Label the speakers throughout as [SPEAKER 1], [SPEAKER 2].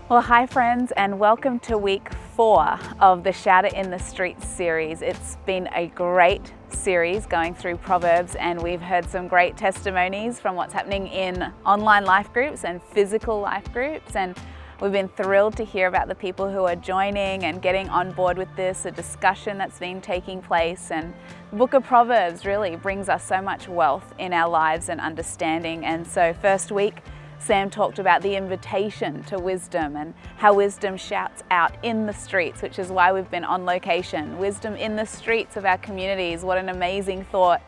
[SPEAKER 1] Well, hi friends, and welcome to week 4 of the Shout It in the Streets series. It's been a great series going through Proverbs, and we've heard some great testimonies from what's happening in online life groups and physical life groups, and we've been thrilled to hear about the people who are joining and getting on board with this, a discussion that's been taking place. And the book of Proverbs really brings us so much wealth in our lives and understanding. And so first week, Sam talked about the invitation to wisdom and how wisdom shouts out in the streets, which is why we've been on location. Wisdom in the streets of our communities, what an amazing thought.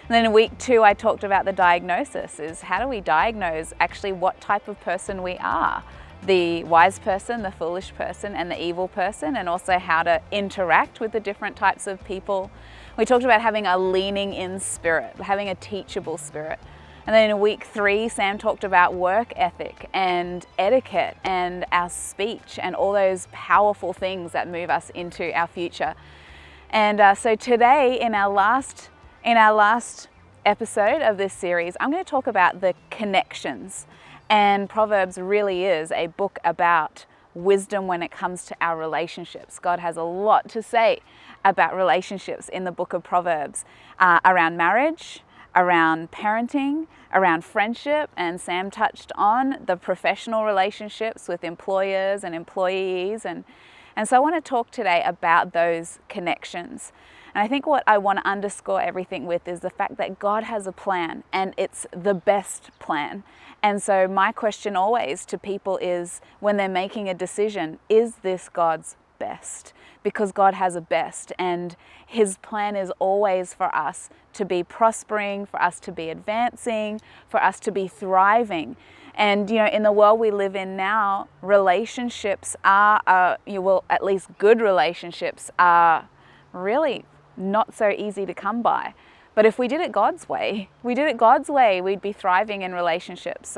[SPEAKER 1] And then in week 2, I talked about the diagnosis, is how do we diagnose actually what type of person we are? The wise person, the foolish person, and the evil person, and also how to interact with the different types of people. We talked about having a leaning in spirit, having a teachable spirit. And then in week 3, Sam talked about work ethic and etiquette and our speech and all those powerful things that move us into our future. And so today, in our last episode of this series, I'm going to talk about the connections. And Proverbs really is a book about wisdom when it comes to our relationships. God has a lot to say about relationships in the book of Proverbs, around marriage, around parenting, around friendship, and Sam touched on the professional relationships with employers and employees. And so I want to talk today about those connections. And I think what I want to underscore everything with is the fact that God has a plan, and it's the best plan. And so my question always to people is, when they're making a decision, is this God's best? Because God has a best, and His plan is always for us to be prospering, for us to be advancing, for us to be thriving. And in the world we live in now, relationships are, at least good relationships are really not so easy to come by. But if we did it God's way, we'd be thriving in relationships.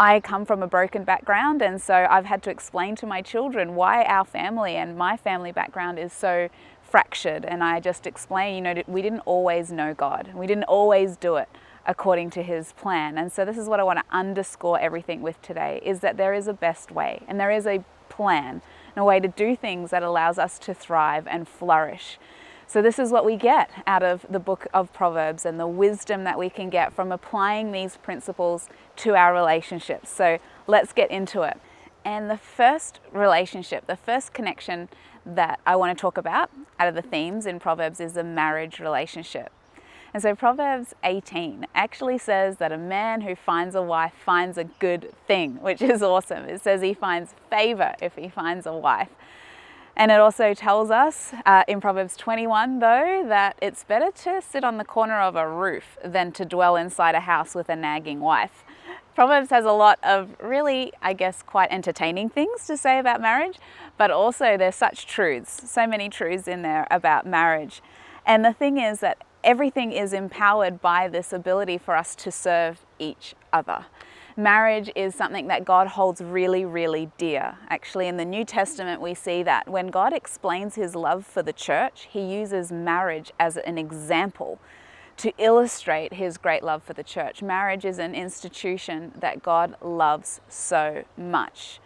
[SPEAKER 1] I come from a broken background, and so I've had to explain to my children why our family and my family background is so fractured. And I just explain, we didn't always know God. We didn't always do it according to His plan. And so this is what I want to underscore everything with today, is that there is a best way, and there is a plan and a way to do things that allows us to thrive and flourish. So this is what we get out of the book of Proverbs, and the wisdom that we can get from applying these principles to our relationships. So let's get into it. And the first relationship, the first connection that I want to talk about out of the themes in Proverbs is the marriage relationship. And so Proverbs 18 actually says that a man who finds a wife finds a good thing, which is awesome. It says he finds favor if he finds a wife. And it also tells us in Proverbs 21, though, that it's better to sit on the corner of a roof than to dwell inside a house with a nagging wife. Proverbs has a lot of really, quite entertaining things to say about marriage, but also there's such truths, so many truths in there about marriage. And the thing is that everything is empowered by this ability for us to serve each other. Marriage is something that God holds really, really dear. Actually, in the New Testament, we see that when God explains His love for the church, He uses marriage as an example to illustrate His great love for the church. Marriage is an institution that God loves so much.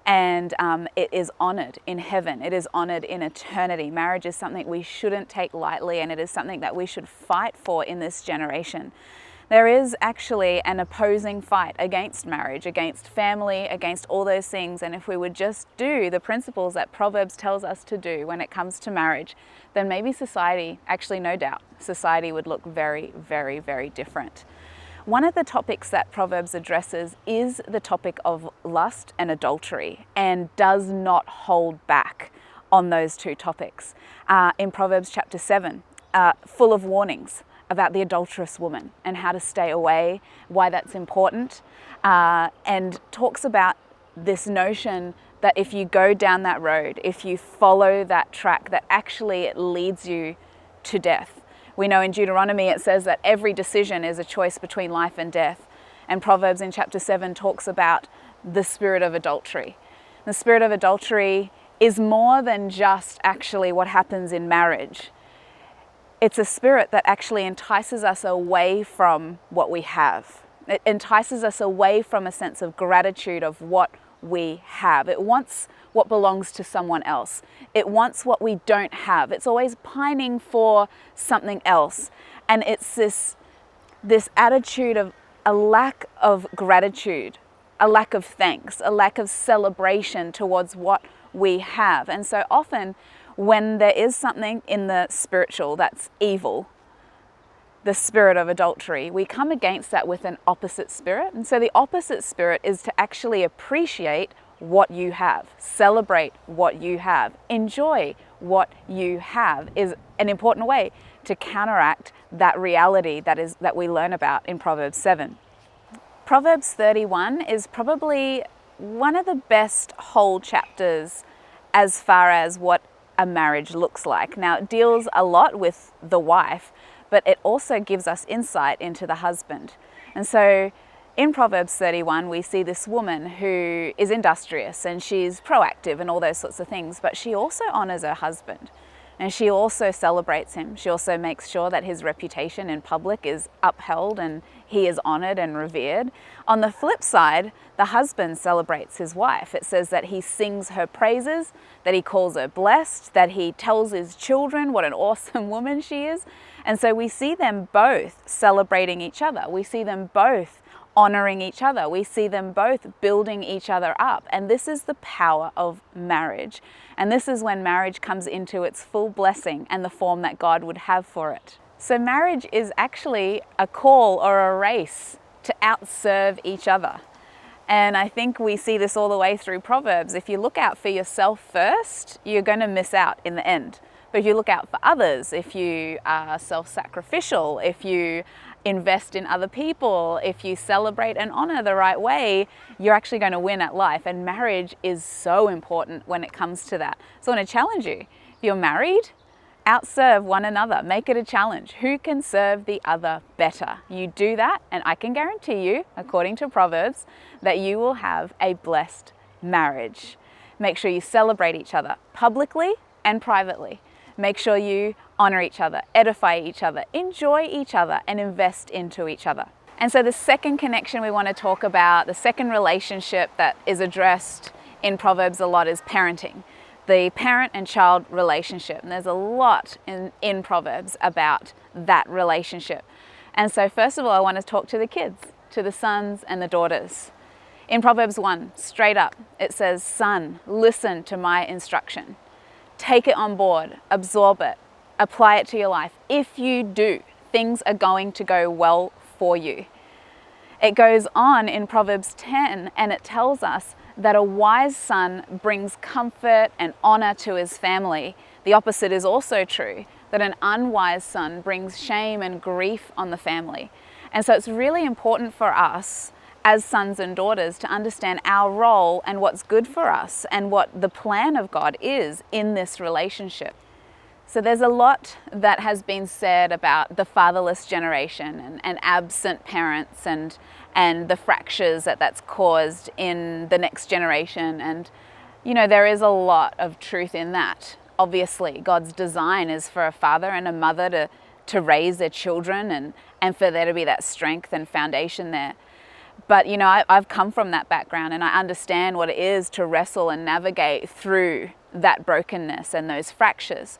[SPEAKER 1] And it is honored in heaven. It is honored in eternity. Marriage is something we shouldn't take lightly, and it is something that we should fight for in this generation. There is actually an opposing fight against marriage, against family, against all those things. And if we would just do the principles that Proverbs tells us to do when it comes to marriage, then maybe society, actually no doubt, society would look very, very, very different. One of the topics that Proverbs addresses is the topic of lust and adultery, and does not hold back on those two topics. In Proverbs chapter 7, full of warnings about the adulterous woman and how to stay away, why that's important, and talks about this notion that if you go down that road, if you follow that track, that actually it leads you to death. We know in Deuteronomy it says that every decision is a choice between life and death. And Proverbs in chapter 7 talks about the spirit of adultery. The spirit of adultery is more than just actually what happens in marriage. It's a spirit that actually entices us away from what we have. It entices us away from a sense of gratitude of what we have. It wants what belongs to someone else. It wants what we don't have. It's always pining for something else. And it's this attitude of a lack of gratitude, a lack of thanks, a lack of celebration towards what we have. And so often when there is something in the spiritual that's evil, the spirit of adultery, we come against that with an opposite spirit. And so the opposite spirit is to actually appreciate what you have, celebrate what you have, enjoy what you have, is an important way to counteract that reality that we learn about in Proverbs 7. Proverbs 31 is probably one of the best whole chapters as far as what a marriage looks like. Now, it deals a lot with the wife, but it also gives us insight into the husband. And so in Proverbs 31, we see this woman who is industrious and she's proactive and all those sorts of things, but she also honors her husband. And she also celebrates him. She also makes sure that his reputation in public is upheld and he is honored and revered. On the flip side, the husband celebrates his wife. It says that he sings her praises, that he calls her blessed, that he tells his children what an awesome woman she is. And so we see them both celebrating each other. We see them both honoring each other. We see them both building each other up. And this is the power of marriage. And this is when marriage comes into its full blessing and the form that God would have for it. So marriage is actually a call or a race to outserve each other. And I think we see this all the way through Proverbs. If you look out for yourself first, you're going to miss out in the end. But if you look out for others, if you are self-sacrificial, if you invest in other people, if you celebrate and honor the right way, you're actually going to win at life. And marriage is so important when it comes to that. So I want to challenge you. If you're married, outserve one another. Make it a challenge. Who can serve the other better? You do that, and I can guarantee you, according to Proverbs, that you will have a blessed marriage. Make sure you celebrate each other publicly and privately. Make sure you honor each other, edify each other, enjoy each other, and invest into each other. And so the second connection we want to talk about, the second relationship that is addressed in Proverbs a lot, is parenting. The parent and child relationship. And there's a lot in Proverbs about that relationship. And so first of all, I want to talk to the kids, to the sons and the daughters. In Proverbs 1, straight up, it says, "Son, listen to my instruction. Take it on board, absorb it, apply it to your life. If you do, things are going to go well for you." It goes on in Proverbs 10 and it tells us that a wise son brings comfort and honor to his family. The opposite is also true, that an unwise son brings shame and grief on the family. And so it's really important for us as sons and daughters to understand our role and what's good for us and what the plan of God is in this relationship. So there's a lot that has been said about the fatherless generation and absent parents and the fractures that's caused in the next generation. And, you know, there is a lot of truth in that. Obviously, God's design is for a father and a mother to raise their children and for there to be that strength and foundation there. But, you know, I've come from that background and I understand what it is to wrestle and navigate through that brokenness and those fractures.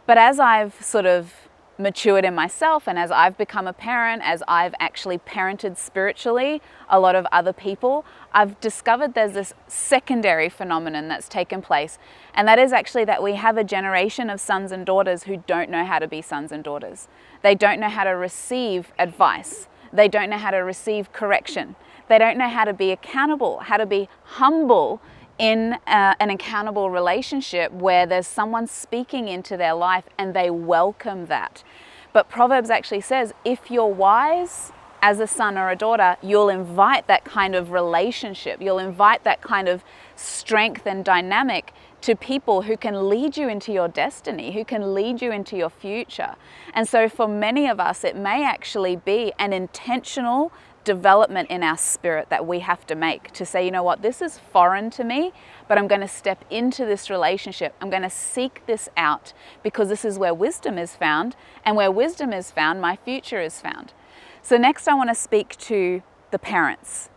[SPEAKER 1] But as I've sort of matured in myself and as I've become a parent, as I've actually parented spiritually a lot of other people, I've discovered there's this secondary phenomenon that's taken place. And that is actually that we have a generation of sons and daughters who don't know how to be sons and daughters. They don't know how to receive advice. They don't know how to receive correction. They don't know how to be accountable, how to be humble in an accountable relationship where there's someone speaking into their life and they welcome that. But Proverbs actually says, if you're wise as a son or a daughter, you'll invite that kind of relationship. You'll invite that kind of strength and dynamic to people who can lead you into your destiny, who can lead you into your future. And so for many of us, it may actually be an intentional development in our spirit that we have to make to say, you know what, this is foreign to me, but I'm going to step into this relationship. I'm going to seek this out because this is where wisdom is found, and where wisdom is found, my future is found. So next I want to speak to the parents,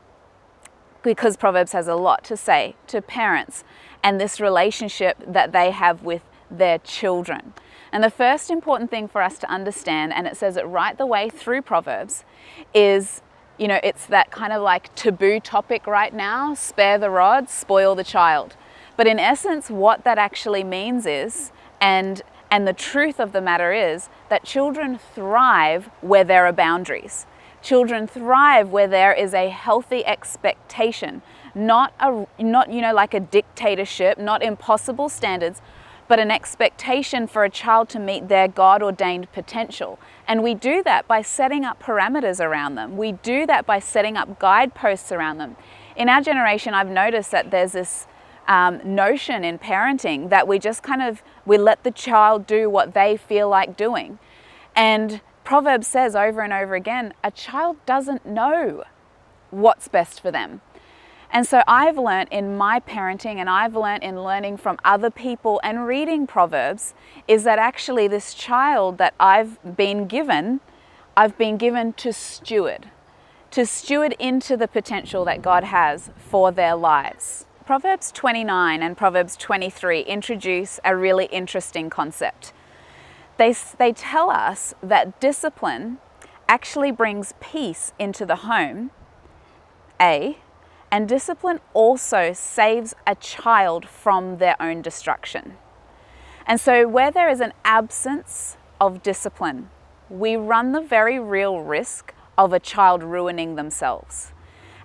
[SPEAKER 1] because Proverbs has a lot to say to parents and this relationship that they have with their children. And the first important thing for us to understand, and it says it right the way through Proverbs, is, it's that kind of like taboo topic right now, spare the rod, spoil the child. But in essence, what that actually means is, and the truth of the matter is, that children thrive where there are boundaries. Children thrive where there is a healthy expectation, not like a dictatorship, not impossible standards, but an expectation for a child to meet their God-ordained potential. And we do that by setting up parameters around them. We do that by setting up guideposts around them. In our generation, I've noticed that there's this notion in parenting that we let the child do what they feel like doing. And Proverbs says over and over again, a child doesn't know what's best for them. And so I've learned in my parenting, and I've learned in learning from other people and reading Proverbs, is that actually this child that I've been given to steward into the potential that God has for their lives. Proverbs 29 and Proverbs 23 introduce a really interesting concept. They tell us that discipline actually brings peace into the home, and discipline also saves a child from their own destruction. And so where there is an absence of discipline, we run the very real risk of a child ruining themselves.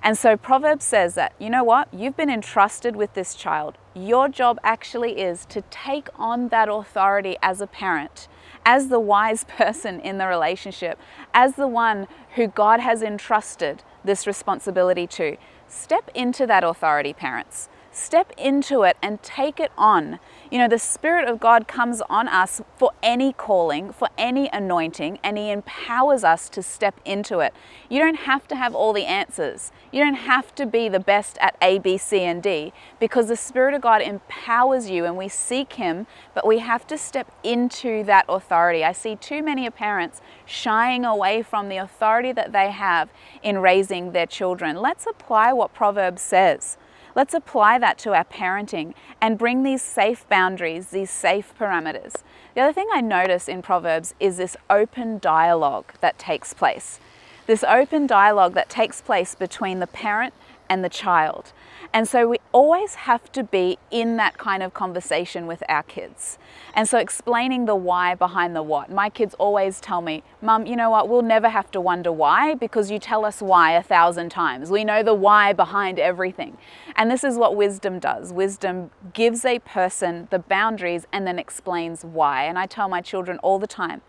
[SPEAKER 1] And so Proverbs says that, you've been entrusted with this child. Your job actually is to take on that authority as a parent, as the wise person in the relationship, as the one who God has entrusted this responsibility to. Step into that authority, parents. Step into it and take it on. The Spirit of God comes on us for any calling, for any anointing, and He empowers us to step into it. You don't have to have all the answers. You don't have to be the best at A, B, C, and D, because the Spirit of God empowers you, and we seek Him, but we have to step into that authority. I see too many parents shying away from the authority that they have in raising their children. Let's apply what Proverbs says. Let's apply that to our parenting and bring these safe boundaries, these safe parameters. The other thing I notice in Proverbs is this open dialogue that takes place. This open dialogue that takes place between the parent and the child. And so we always have to be in that kind of conversation with our kids. And so explaining the why behind the what. My kids always tell me, Mum, you know what, we'll never have to wonder why because you tell us why 1,000 times. We know the why behind everything. And this is what wisdom does. Wisdom gives a person the boundaries and then explains why. And I tell my children all the time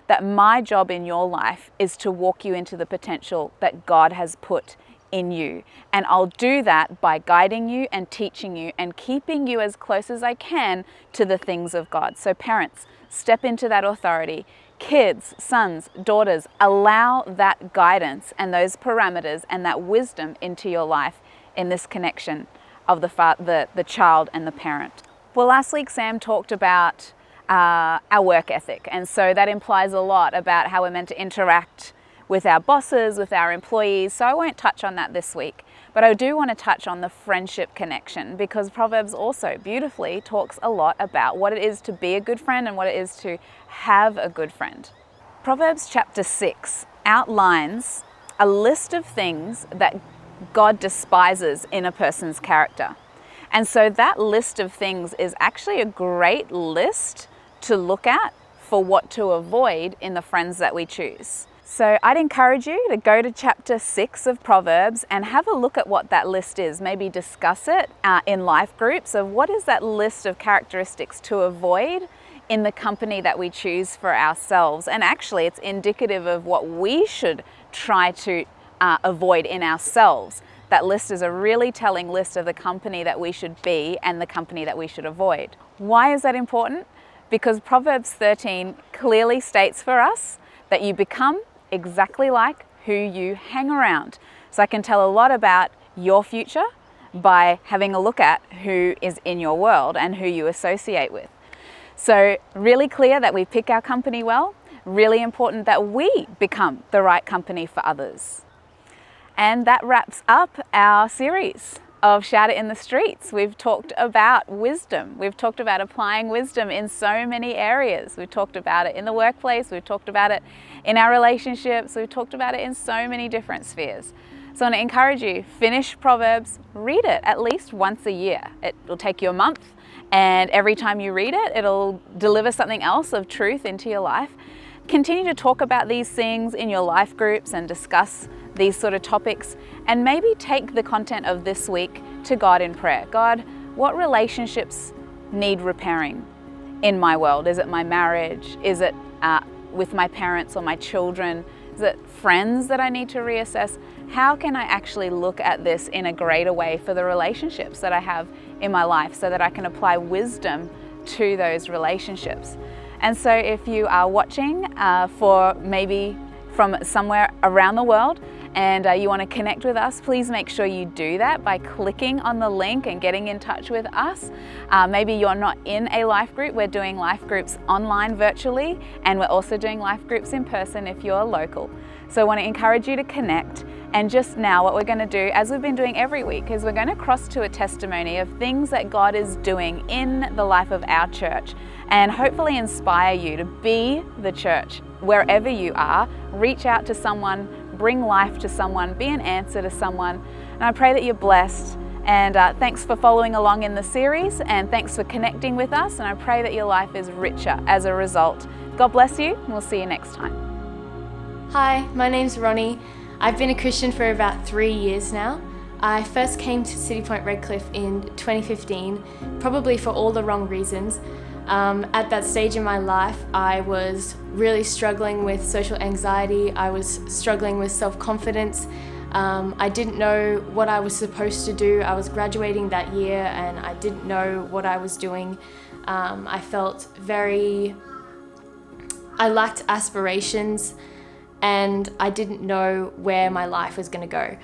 [SPEAKER 1] that my job in your life is to walk you into the potential that God has put in you. And I'll do that by guiding you and teaching you and keeping you as close as I can to the things of God. So parents, step into that authority. Kids, sons, daughters, allow that guidance and those parameters and that wisdom into your life in this connection of the child and the parent. Well, last week Sam talked about our work ethic, and so that implies a lot about how we're meant to interact with our bosses, with our employees, so I won't touch on that this week. But I do want to touch on the friendship connection, because Proverbs also beautifully talks a lot about what it is to be a good friend and what it is to have a good friend. Proverbs chapter 6 outlines a list of things that God despises in a person's character. And so that list of things is actually a great list to look at for what to avoid in the friends that we choose. So I'd encourage you to go to chapter 6 of Proverbs and have a look at what that list is. Maybe discuss it in life groups of what is that list of characteristics to avoid in the company that we choose for ourselves. And actually it's indicative of what we should try to avoid in ourselves. That list is a really telling list of the company that we should be and the company that we should avoid. Why is that important? Because Proverbs 13 clearly states for us that you become exactly like who you hang around. So I can tell a lot about your future by having a look at who is in your world and who you associate with. So really clear that we pick our company well, really important that we become the right company for others. And that wraps up our series of Shout It in the Streets. We've talked about wisdom. We've talked about applying wisdom in so many areas. We've talked about it in the workplace. We've talked about it in our relationships. We've talked about it in so many different spheres. So I want to encourage you, finish Proverbs, read it at least once a year. It'll take you a month, and every time you read it, it'll deliver something else of truth into your life. Continue to talk about these things in your life groups and discuss these sort of topics, and maybe take the content of this week to God in prayer. God, what relationships need repairing in my world? Is it my marriage? Is it with my parents or my children? Is it friends that I need to reassess? How can I actually look at this in a greater way for the relationships that I have in my life so that I can apply wisdom to those relationships? And so if you are watching for maybe from somewhere around the world and you want to connect with us, please make sure you do that by clicking on the link and getting in touch with us. Maybe you're not in a life group. We're doing life groups online virtually, and we're also doing life groups in person if you're local. So I want to encourage you to connect. And just now, what we're going to do, as we've been doing every week, is we're going to cross to a testimony of things that God is doing in the life of our church, and hopefully inspire you to be the church wherever you are. Reach out to someone, bring life to someone, be an answer to someone. And I pray that you're blessed. And thanks for following along in the series, and thanks for connecting with us. And I pray that your life is richer as a result. God bless you, and we'll see you next time.
[SPEAKER 2] Hi, my name's Ronnie. I've been a Christian for about 3 years now. I first came to Citipointe Redcliffe in 2015, probably for all the wrong reasons. At that stage in my life, I was really struggling with social anxiety. I was struggling with self-confidence. I didn't know what I was supposed to do. I was graduating that year and I didn't know what I was doing. I felt I lacked aspirations, and I didn't know where my life was going to go.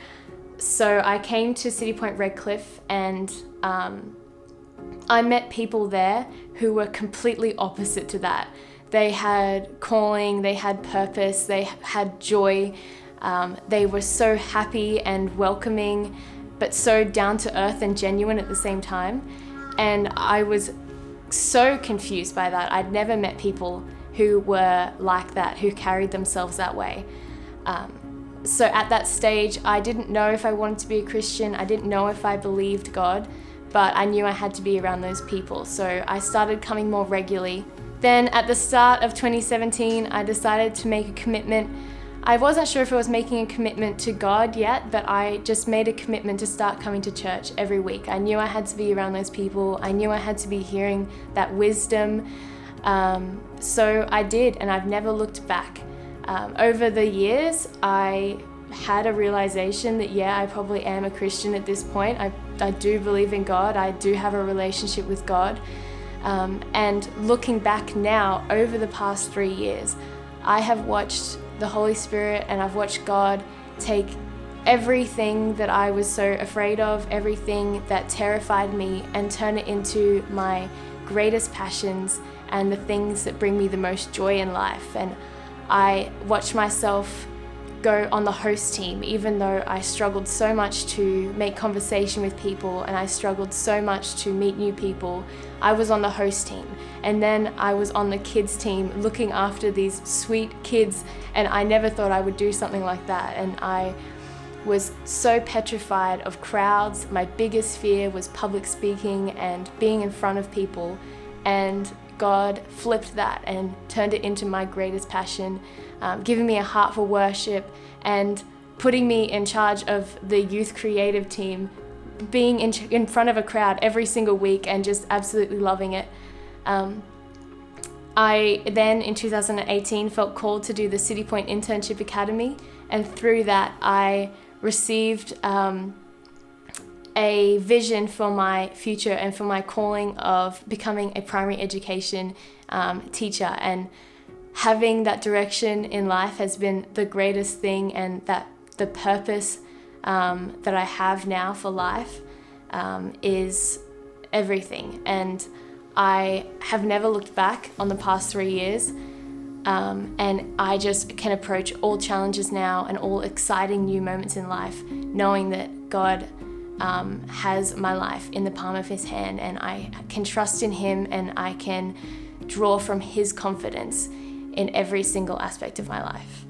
[SPEAKER 2] So I came to Citipointe Redcliffe, and I met people there who were completely opposite to that. They had calling, they had purpose, they had joy. They were so happy and welcoming, but so down to earth and genuine at the same time. And I was so confused by that. I'd never met people who were like that, who carried themselves that way. So at that stage, I didn't know if I wanted to be a Christian. I didn't know if I believed God, but I knew I had to be around those people. So I started coming more regularly. Then at the start of 2017, I decided to make a commitment. I wasn't sure if I was making a commitment to God yet, but I just made a commitment to start coming to church every week. I knew I had to be around those people. I knew I had to be hearing that wisdom. So I did, and I've never looked back. Over the years, I had a realization that, yeah, I probably am a Christian at this point. I do believe in God. I do have a relationship with God. And looking back now, over the past 3 years, I have watched the Holy Spirit and I've watched God take everything that I was so afraid of, everything that terrified me, and turn it into my greatest passions and the things that bring me the most joy in life. And I watched myself go on the host team, even though I struggled so much to make conversation with people and I struggled so much to meet new people. I was on the host team, and then I was on the kids team looking after these sweet kids, and I never thought I would do something like that. And I was so petrified of crowds. My biggest fear was public speaking and being in front of people, and God flipped that and turned it into my greatest passion, giving me a heart for worship and putting me in charge of the youth creative team, being in front of a crowd every single week and just absolutely loving it. I then in 2018 felt called to do the Citipointe Internship Academy, and through that I received a vision for my future and for my calling of becoming a primary education teacher. And having that direction in life has been the greatest thing, and that the purpose that I have now for life is everything. And I have never looked back on the past 3 years. And I just can approach all challenges now and all exciting new moments in life, knowing that God has my life in the palm of his hand, and I can trust in him, and I can draw from his confidence in every single aspect of my life.